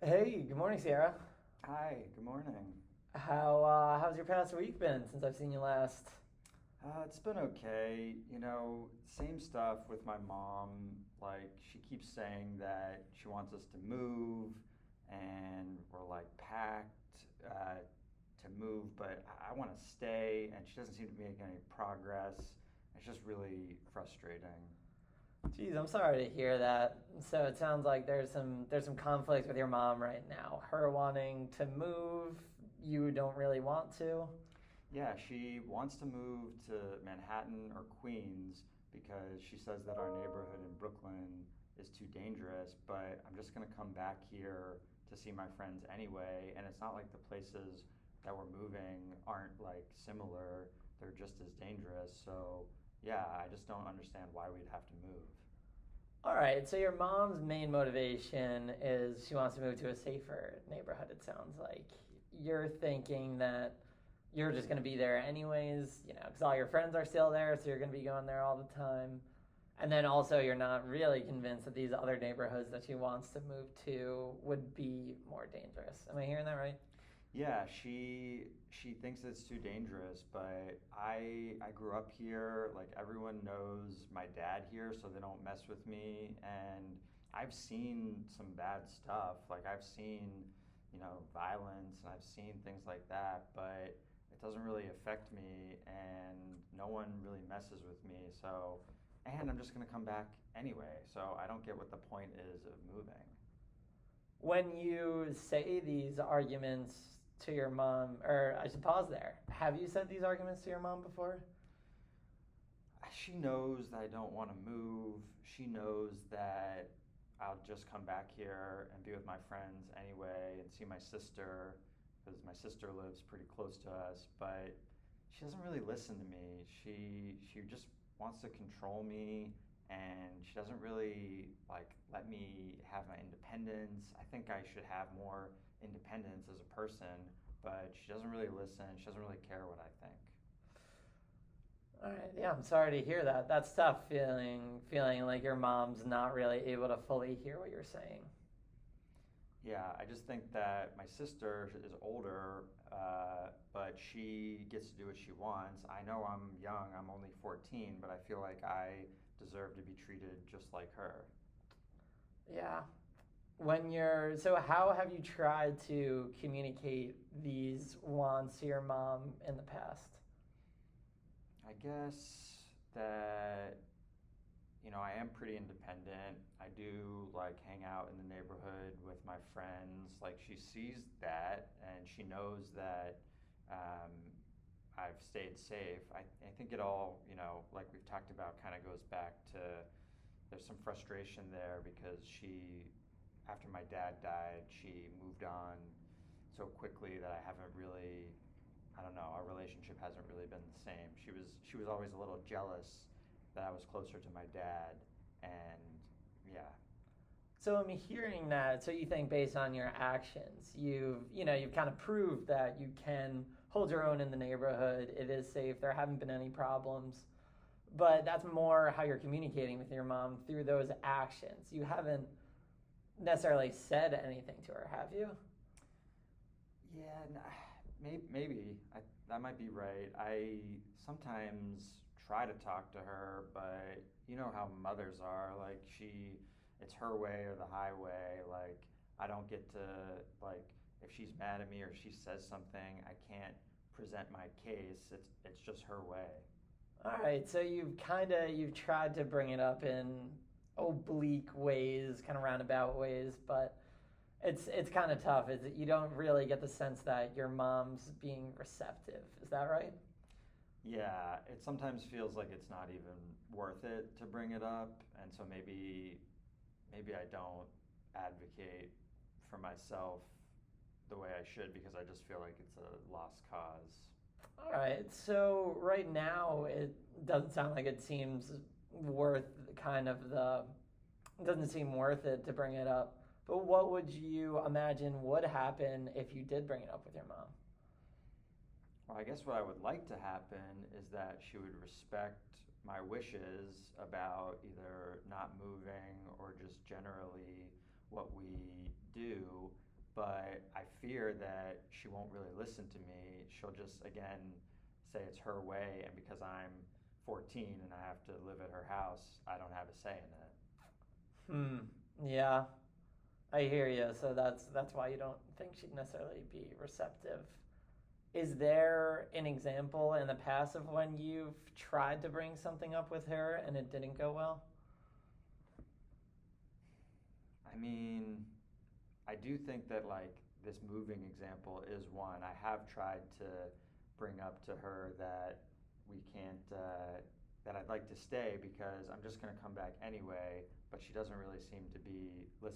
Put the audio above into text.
Hey, good morning, Sierra. Hi, good morning. How's your past week been since I've seen you last? It's been okay. Same stuff with my mom. Like, she keeps saying that she wants us to move, and we're like packed to move, but I want to stay, and she doesn't seem to be making any progress. It's just really frustrating. Geez, I'm sorry to hear that. So it sounds like there's some conflict with your mom right now. Her wanting to move, you don't really want to. Yeah, she wants to move to Manhattan or Queens because she says that our neighborhood in Brooklyn is too dangerous, but I'm just going to come back here to see my friends anyway, and it's not like the places that we're moving aren't like similar, they're just as dangerous. So, yeah, I just don't understand why we'd have to move. All right, so your mom's main motivation is she wants to move to a safer neighborhood, it sounds like. You're thinking that you're just going to be there anyways, because all your friends are still there, so you're going to be going there all the time. And then also, you're not really convinced that these other neighborhoods that she wants to move to would be more dangerous. Am I hearing that right? Yeah, she thinks it's too dangerous, but I grew up here. Like everyone knows my dad here, so they don't mess with me. And I've seen some bad stuff. Like I've seen, violence, and I've seen things like that, but it doesn't really affect me, and no one really messes with me. So, and I'm just gonna come back anyway. So I don't get what the point is of moving. When you say these arguments to your mom, or I should pause there. Have you said these arguments to your mom before? She knows that I don't want to move. She knows that I'll just come back here and be with my friends anyway and see my sister because my sister lives pretty close to us, but she doesn't really listen to me. She just wants to control me, and she doesn't really like let me have my independence. I think I should have more independence as a person, but she doesn't really listen. She doesn't really care what I think. All right, yeah, I'm sorry to hear that. That's tough feeling like your mom's not really able to fully hear what you're saying. Yeah, I just think that my sister is older, but she gets to do what she wants. I know I'm young, I'm only 14, but I feel like I deserve to be treated just like her. Yeah. How have you tried to communicate these wants to your mom in the past? I guess that, I am pretty independent. I do like hang out in the neighborhood with my friends. Like she sees that and she knows that um, I've stayed safe. I think it all, like we've talked about, kind of goes back to there's some frustration there because after my dad died, she moved on so quickly that I haven't really, I don't know, our relationship hasn't really been the same. She was always a little jealous that I was closer to my dad, and yeah. So I'm hearing that. So you think based on your actions, you've kind of proved that you can hold your own in the neighborhood. It is safe. There haven't been any problems. But that's more how you're communicating with your mom through those actions. You haven't necessarily said anything to her, have you? Yeah, maybe that might be right. I sometimes try to talk to her, but you know how mothers are. Like it's her way or the highway. Like I don't get to like if she's mad at me or she says something, I can't present my case. It's just her way. All right, so you've tried to bring it up in oblique ways, kind of roundabout ways, but it's kind of tough. Is you don't really get the sense that your mom's being receptive. Is that right? Yeah, it sometimes feels like it's not even worth it to bring it up, and so maybe I don't advocate for myself the way I should because I just feel like it's a lost cause. All right. So right now, it doesn't sound like it seems worth kind of the. It doesn't seem worth it to bring it up. But what would you imagine would happen if you did bring it up with your mom? Well, I guess what I would like to happen is that she would respect my wishes about either not moving or just generally what we do. but I fear that she won't really listen to me. She'll just, again, say it's her way, and because I'm 14 and I have to live at her house, I don't have a say in it. Yeah, I hear you. So that's why you don't think she'd necessarily be receptive. Is there an example in the past of when you've tried to bring something up with her and it didn't go well? I mean, I do think that like this moving example is one. I have tried to bring up to her that we can't, that I'd like to stay because I'm just going to come back anyway, but she doesn't really seem to be listening.